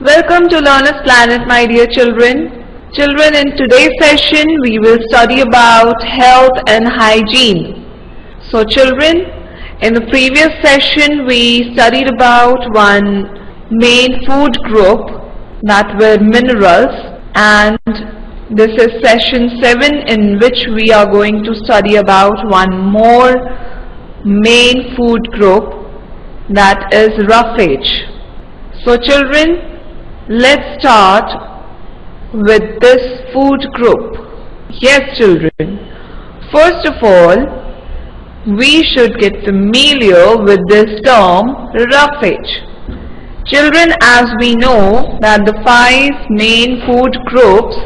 Welcome to Learner's Planet, my dear children. Children, in today's session we will study about health and hygiene. So children, in the previous session we studied about one main food group that were minerals, and this is session 7 in which we are going to study about one more main food group, that is roughage. So children, let's start with this food group. Yes children, first of all we should get familiar with this term roughage. Children, as we know that the 5 main food groups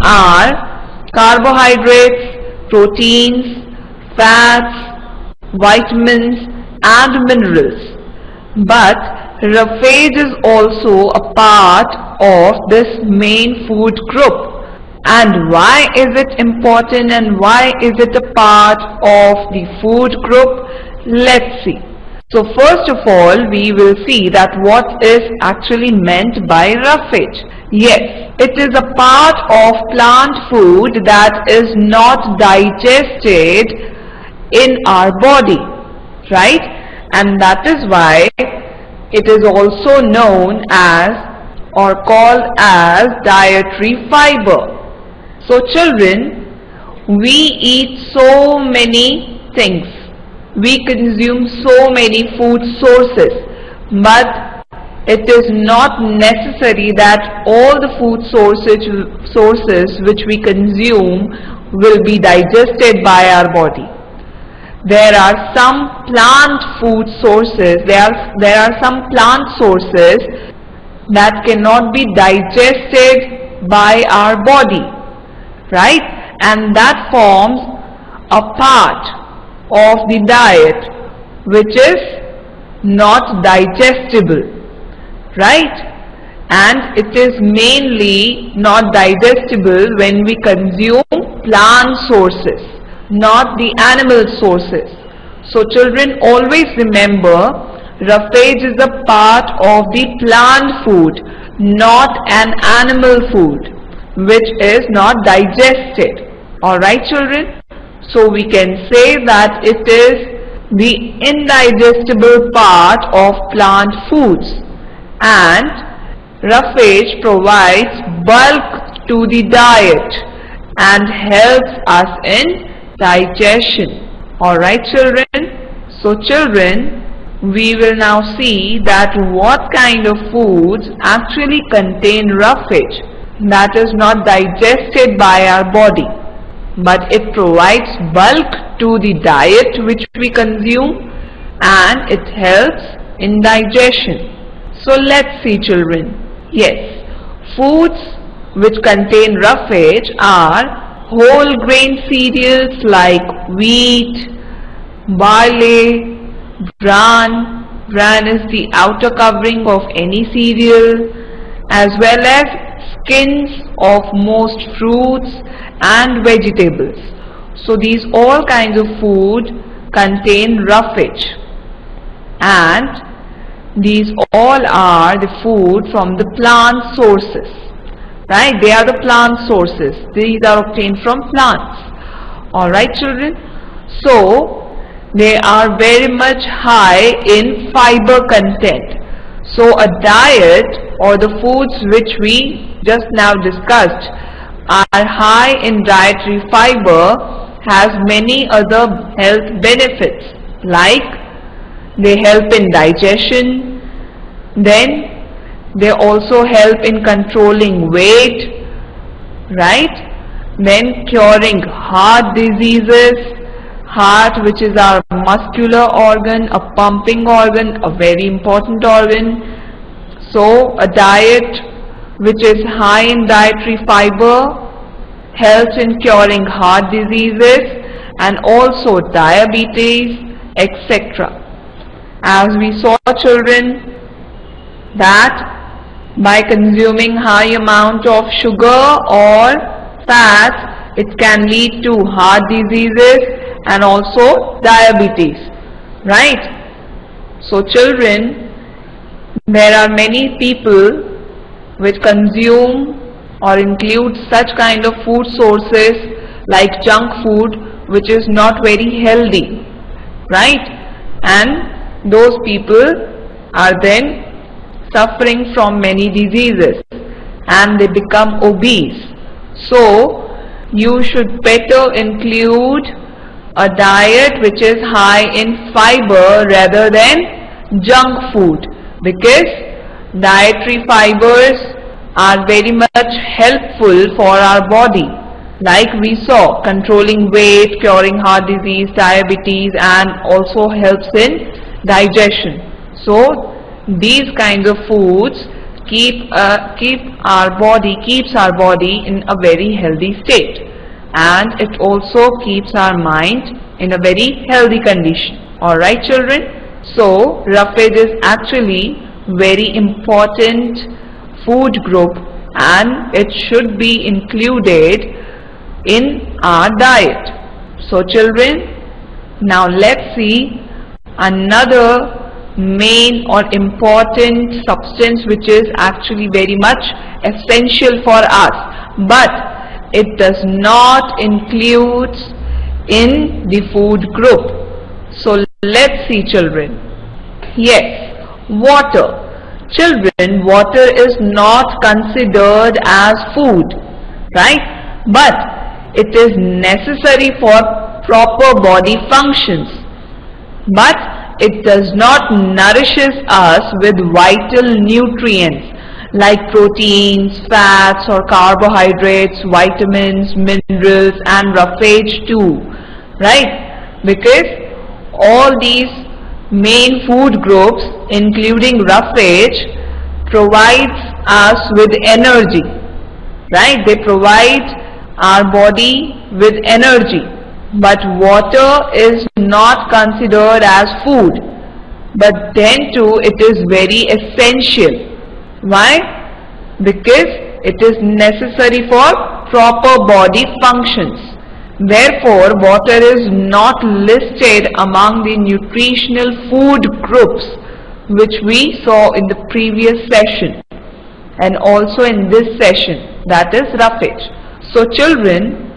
are carbohydrates, proteins, fats, vitamins and minerals. But roughage is also a part of this main food group. And why is it important and why is it a part of the food group? Let's see. So first of all, we will see that what is actually meant by roughage. Yes, it is a part of plant food that is not digested in our body, right? And that is why it is also known as or called as dietary fiber. So children, we eat so many things, we consume so many food sources, but it is not necessary that all the food sources which we consume will be digested by our body. There are some plant food sources, there are some plant sources that cannot be digested by our body, right? And that forms a part of the diet which is not digestible, right? And it is mainly not digestible when we consume plant sources, not the animal sources. So children, always remember, roughage is a part of the plant food, not an animal food which is not digested. Alright children? So we can say that it is the indigestible part of plant foods, and roughage provides bulk to the diet and helps us in digestion. Alright children, so children, we will now see that what kind of foods actually contain roughage that is not digested by our body, but it provides bulk to the diet which we consume and it helps in digestion. So let's see children. Yes, foods which contain roughage are whole grain cereals like wheat, barley, bran. Bran is the outer covering of any cereal, as well as skins of most fruits and vegetables. So these all kinds of food contain roughage, and these all are the food from the plant sources. Right? They are the plant sources. These are obtained from plants. Alright children? So, they are very much high in fiber content. So, a diet or the foods which we just now discussed are high in dietary fiber, has many other health benefits, like they help in digestion, then they also help in controlling weight, right? Then curing heart diseases. Heart, which is our muscular organ, a pumping organ, a very important organ. So a diet which is high in dietary fiber helps in curing heart diseases and also diabetes, etc. As we saw children, that by consuming high amount of sugar or fats, it can lead to heart diseases and also diabetes, right? So children, there are many people which consume or include such kind of food sources like junk food, which is not very healthy, right? And those people are then suffering from many diseases and they become obese. So you should better include a diet which is high in fiber rather than junk food, because dietary fibers are very much helpful for our body, like we saw, controlling weight, curing heart disease, diabetes, and also helps in digestion. So these kinds of foods keeps our body in a very healthy state, and it also keeps our mind in a very healthy condition. Alright children, so roughage is actually very important food group and it should be included in our diet. So children, now let's see another main or important substance which is actually very much essential for us, but it does not include in the food group. So let's see children. Yes, water. Children, water is not considered as food, right? But it is necessary for proper body functions. But it does not nourishes us with vital nutrients like proteins, fats or carbohydrates, vitamins, minerals and roughage too, right? Because all these main food groups including roughage provides us with energy, right? They provide our body with energy. But water is not considered as food, but then too it is very essential. Why? Because it is necessary for proper body functions. Therefore, water is not listed among the nutritional food groups which we saw in the previous session and also in this session, that is roughage. So children,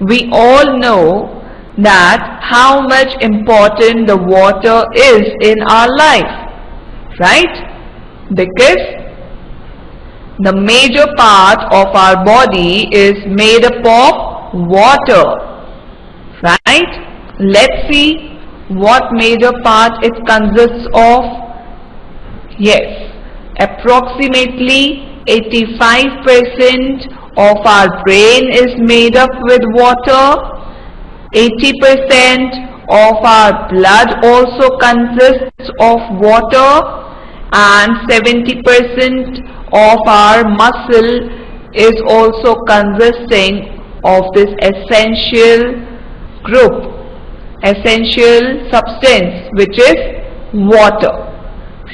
we all know that how much important the water is in our life, right? Because the major part of our body is made up of water, right? Let's see what major part it consists of. Yes, approximately 85% of our brain is made up with water. 80% of our blood also consists of water, and 70% of our muscle is also consisting of this essential group, essential substance which is water,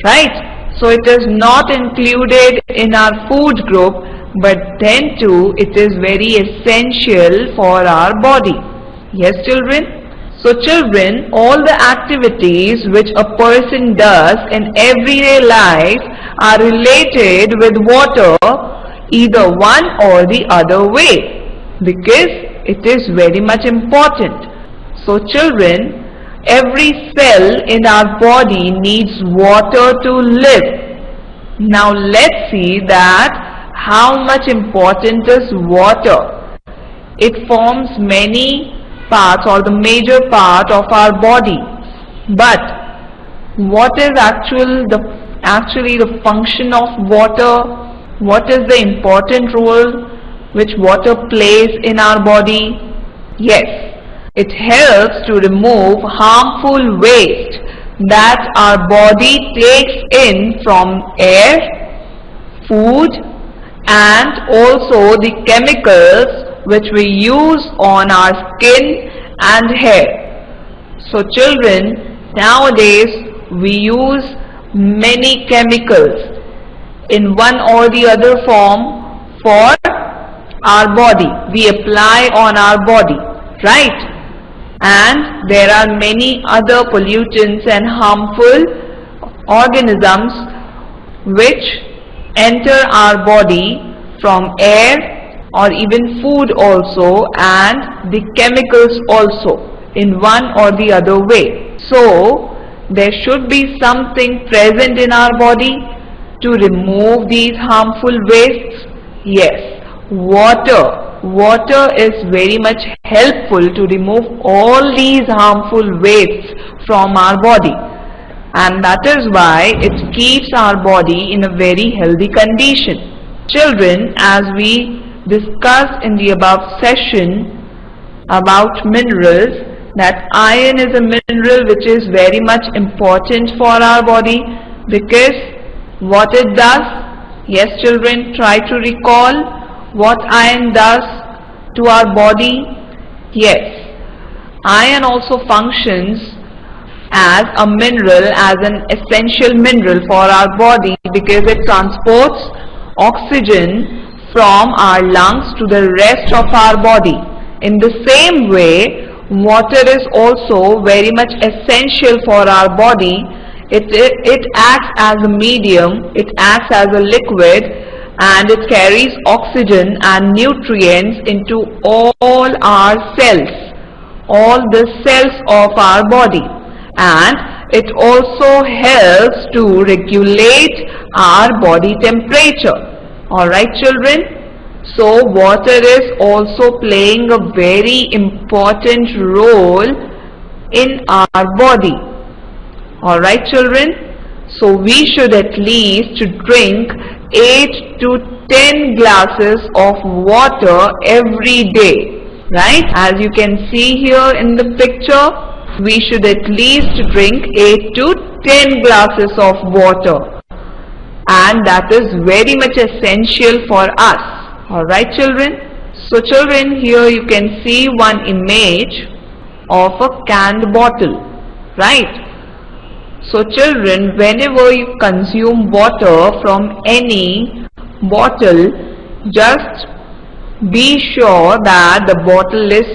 right? So it is not included in our food group, but then too it is very essential for our body. Yes children? So children, all the activities which a person does in everyday life are related with water either one or the other way, because it is very much important. So children, every cell in our body needs water to live. Now let's see that how much important is water. It forms many parts or the major part of our body, but what is actually the function of water? What is the important role which water plays in our body? Yes, it helps to remove harmful waste that our body takes in from air, food, and also the chemicals which we use on our skin and hair. So children, nowadays we use many chemicals in one or the other form for our body. We apply on our body, right? And there are many other pollutants and harmful organisms which enter our body from air or even food also, and the chemicals also, in one or the other way. So there should be something present in our body to remove these harmful wastes. Yes, water. Water is very much helpful to remove all these harmful wastes from our body, and that is why it keeps our body in a very healthy condition. Children, as we discussed in the above session about minerals, that iron is a mineral which is very much important for our body, because what it does, yes children, try to recall what iron does to our body. Yes, iron also functions as a mineral, as an essential mineral for our body, because it transports oxygen from our lungs to the rest of our body. In the same way, water is also very much essential for our body. It acts as a medium, it acts as a liquid, and it carries oxygen and nutrients into all our cells, all the cells of our body, and it also helps to regulate our body temperature. Alright children? So water is also playing a very important role in our body. Alright children? So we should at least drink 8 to 10 glasses of water every day. Right? As you can see here in the picture, we should at least drink 8 to 10 glasses of water. And that is very much essential for us. Alright children? So children, here you can see one image of a canned bottle. Right? So children, whenever you consume water from any bottle, just be sure that the bottle is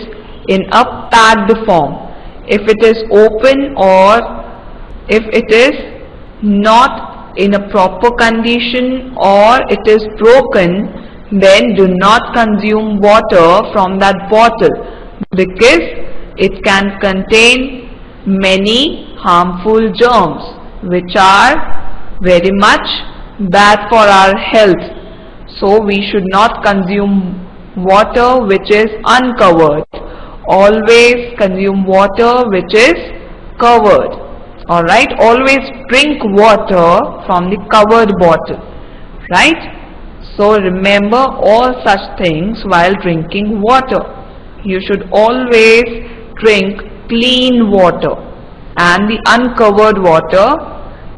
in a packed form. If it is open or if it is not in a proper condition or it is broken, then do not consume water from that bottle, because it can contain many harmful germs which are very much bad for our health. So we should not consume water which is uncovered. Always consume water which is covered. Alright, always drink water from the covered bottle. Right? So remember all such things while drinking water. You should always drink clean water and the uncovered water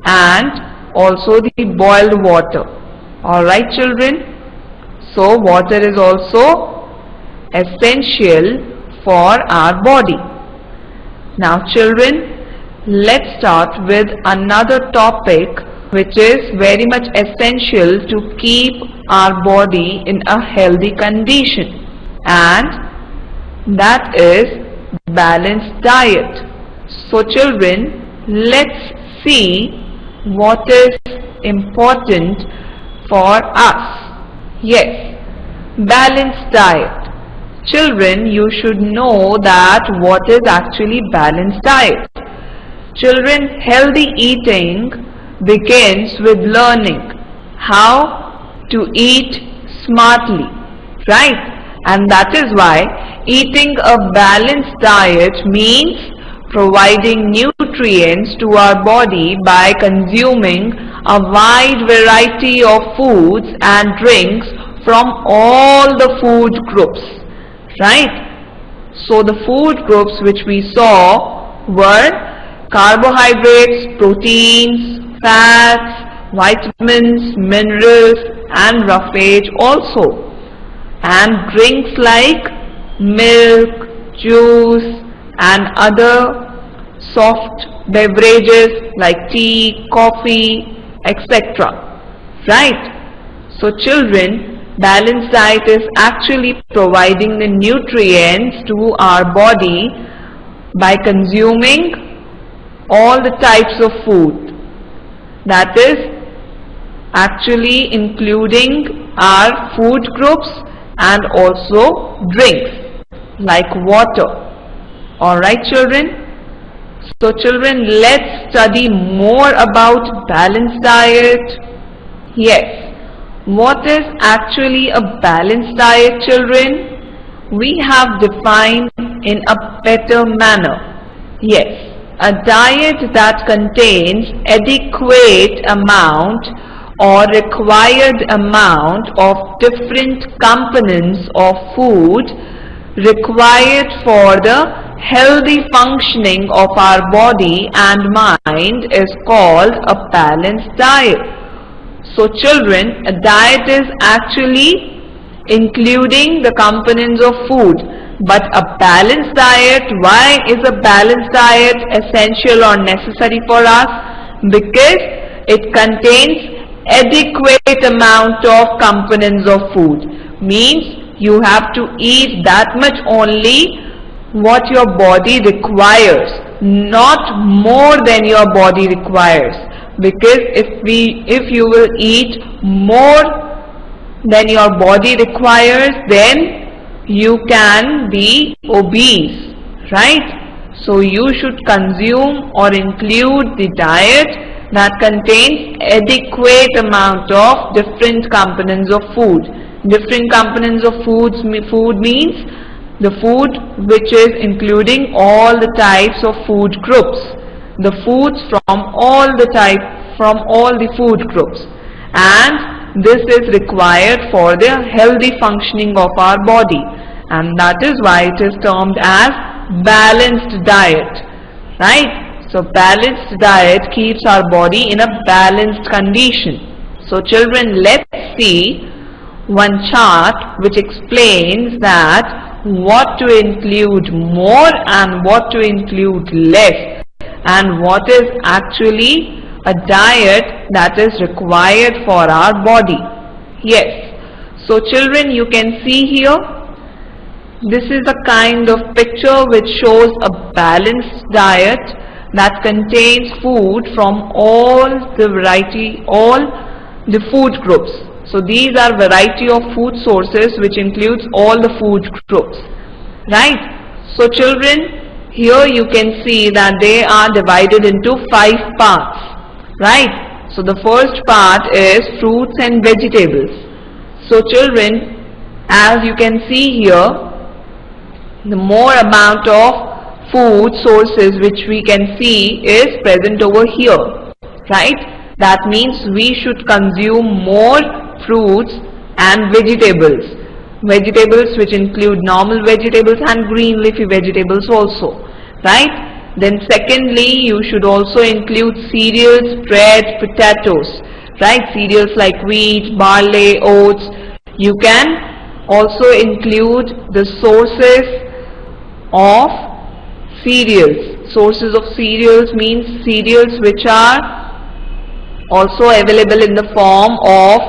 and also the boiled water. Alright children? So water is also essential for our body. Now children, let's start with another topic which is very much essential to keep our body in a healthy condition, and that is balanced diet. So children, let's see what is important for us. Yes, balanced diet. Children, you should know that what is actually balanced diet. Children, healthy eating begins with learning how to eat smartly, right? And that is why eating a balanced diet means providing nutrients to our body by consuming a wide variety of foods and drinks from all the food groups, right? So the food groups which we saw were carbohydrates, proteins, fats, vitamins, minerals and roughage also, and drinks like milk, juice and other soft beverages like tea, coffee, etc. Right? So children, balanced diet is actually providing the nutrients to our body by consuming all the types of food, that is actually including our food groups and also drinks like water. Alright children? So children, let's study more about balanced diet. Yes, what is actually a balanced diet children? We have defined in a better manner. Yes, a diet that contains adequate amount or required amount of different components of food required for the healthy functioning of our body and mind is called a balanced diet. So children, a diet is actually including the components of food. But a balanced diet, why is a balanced diet essential or necessary for us? Because it contains adequate amount of components of food. Means you have to eat that much only what your body requires, not more than your body requires. Because if you will eat more than your body requires, then you can be obese, right? So you should consume or include the diet that contains adequate amount of different components of food. Different components of food means the food which is including all the types of food groups, the foods from all the food groups, and this is required for the healthy functioning of our body, and that is why it is termed as balanced diet, right? So balanced diet keeps our body in a balanced condition. So children, let's see one chart which explains that what to include more and what to include less, and what is actually a diet that is required for our body. Yes, so children, you can see here, this is a kind of picture which shows a balanced diet that contains food from all the food groups. So these are variety of food sources which includes all the food groups, right? So children, here you can see that they are divided into 5 parts. Right? So the first part is fruits and vegetables. So children, as you can see here, the more amount of food sources which we can see is present over here. Right? That means we should consume more fruits and vegetables. Vegetables which include normal vegetables and green leafy vegetables also. Right? Then secondly, you should also include cereals, bread, potatoes, right? Cereals like wheat, barley, oats. You can also include the sources of cereals. Sources of cereals means cereals which are also available in the form of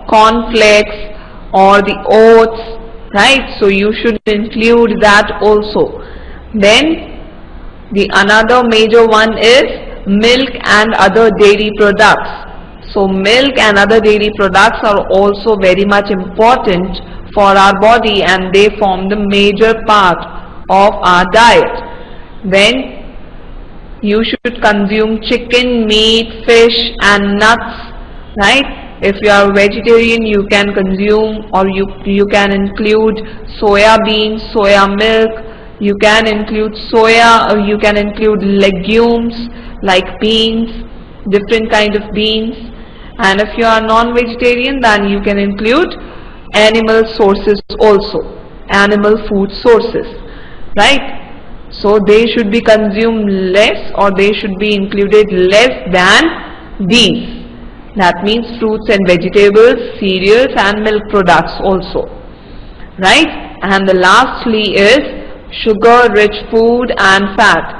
cornflakes or the oats, right? So you should include that also. Then the another major one is milk and other dairy products. So milk and other dairy products are also very much important for our body, and they form the major part of our diet. Then you should consume chicken, meat, fish and nuts, right? If you are vegetarian, you can consume or you can include soya beans, soya milk. You can include soya, or you can include legumes like beans, different kind of beans. And if you are non-vegetarian, then you can include animal sources also, animal food sources, right? So they should be consumed less, or they should be included less than these. That means fruits and vegetables, cereals and milk products also, right? And the lastly is sugar-rich food and fat.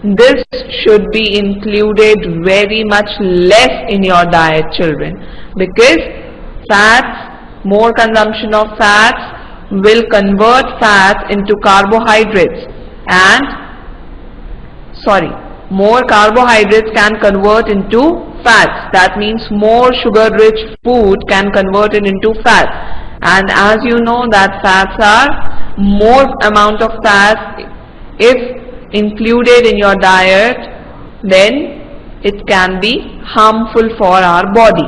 This should be included very much less in your diet, children, because fats, more consumption of fats will convert fats into carbohydrates, and more carbohydrates can convert into fats. That means more sugar-rich food can convert it into fat. And as you know that fats are more amount of fats if included in your diet, then it can be harmful for our body,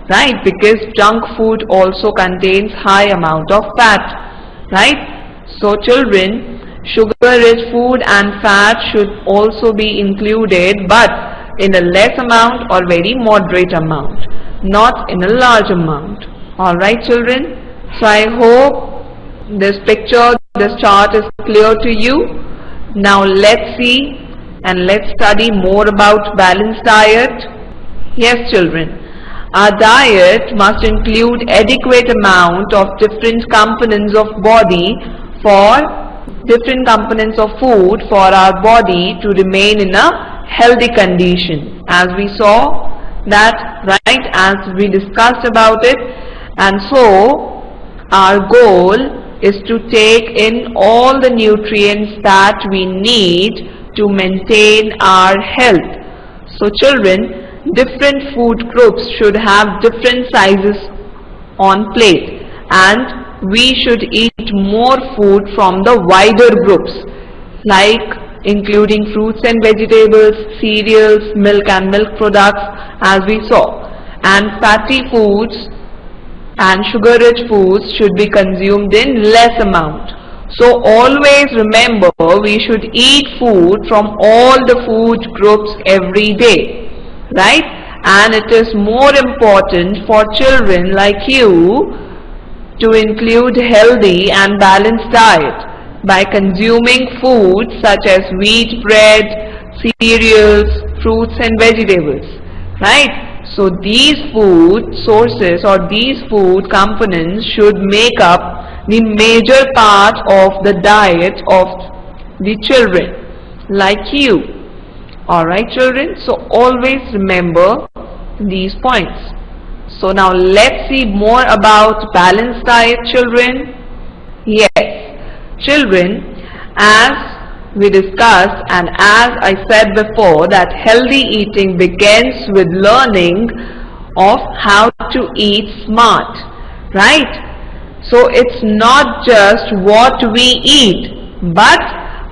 right? Because junk food also contains high amount of fat, right? So children, sugar-rich food and fat should also be included, but in a less amount or very moderate amount, not in a large amount. Alright children, so I hope this picture, this chart is clear to you. Now let's see and let's study more about balanced diet. Yes children, our diet must include adequate amount of different components of body for different components of food for our body to remain in a healthy condition, as we saw that, right, as we discussed about it. And so our goal is to take in all the nutrients that we need to maintain our health. So children, different food groups should have different sizes on plate, and we should eat more food from the wider groups, like including fruits and vegetables, cereals, milk and milk products, as we saw. And fatty foods and sugar-rich foods should be consumed in less amount. So always remember, we should eat food from all the food groups every day, right? And it is more important for children like you to include healthy and balanced diet by consuming foods such as wheat bread, cereals, fruits and vegetables, right? So these food sources or these food components should make up the major part of the diet of the children like you. Alright children, so always remember these points. So now let's see more about balanced diet children. Yes, children, as we discussed and as I said before, that healthy eating begins with learning of how to eat smart, right? So it's not just what we eat, but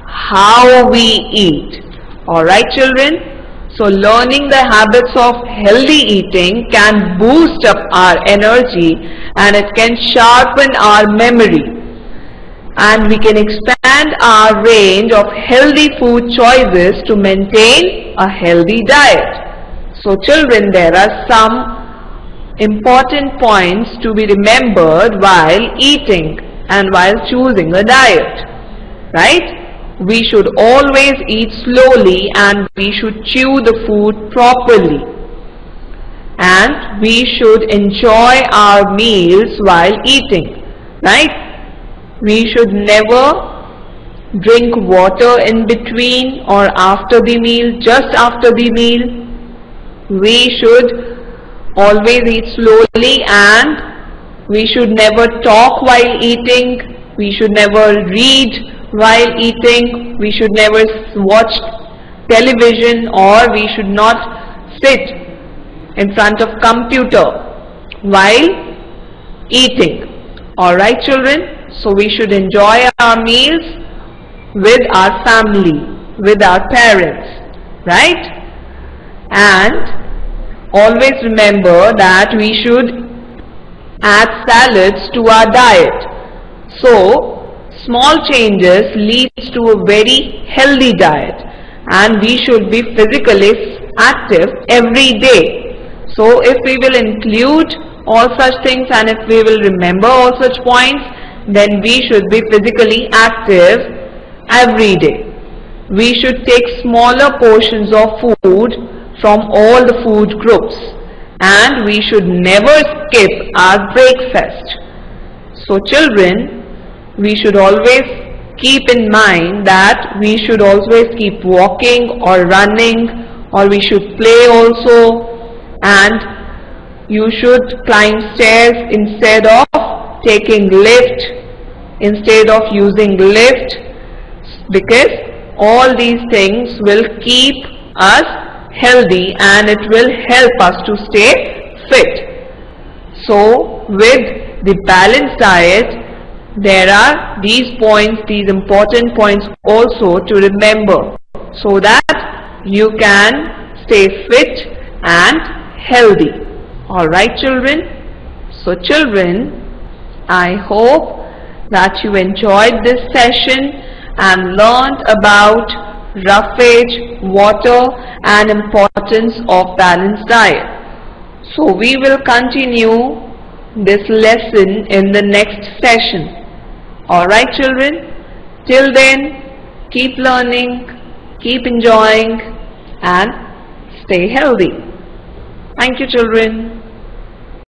how we eat. Alright children? So learning the habits of healthy eating can boost up our energy and it can sharpen our memory. And we can expand our range of healthy food choices to maintain a healthy diet. So children, there are some important points to be remembered while eating and while choosing a diet, right? We should always eat slowly and we should chew the food properly. And we should enjoy our meals while eating, right? We should never drink water in between or after the meal, just after the meal. We should always eat slowly and we should never talk while eating. We should never read while eating. We should never watch television, or we should not sit in front of computer while eating. Alright children, so we should enjoy our meals with our family, with our parents, right? And always remember that we should add salads to our diet. So small changes leads to a very healthy diet, and we should be physically active every day. So if we will include all such things and if we will remember all such points, then we should be physically active every day. We should take smaller portions of food from all the food groups, and we should never skip our breakfast. So children, we should always keep in mind that we should always keep walking or running, or we should play also, and you should climb stairs instead of taking lift, instead of using lift, because all these things will keep us healthy and it will help us to stay fit. So with the balanced diet, there are these points, these important points also to remember, so that you can stay fit and healthy. Alright children? So children, I hope that you enjoyed this session and learned about roughage, water and importance of balanced diet. So we will continue this lesson in the next session. Alright children, till then keep learning, keep enjoying and stay healthy. Thank you children.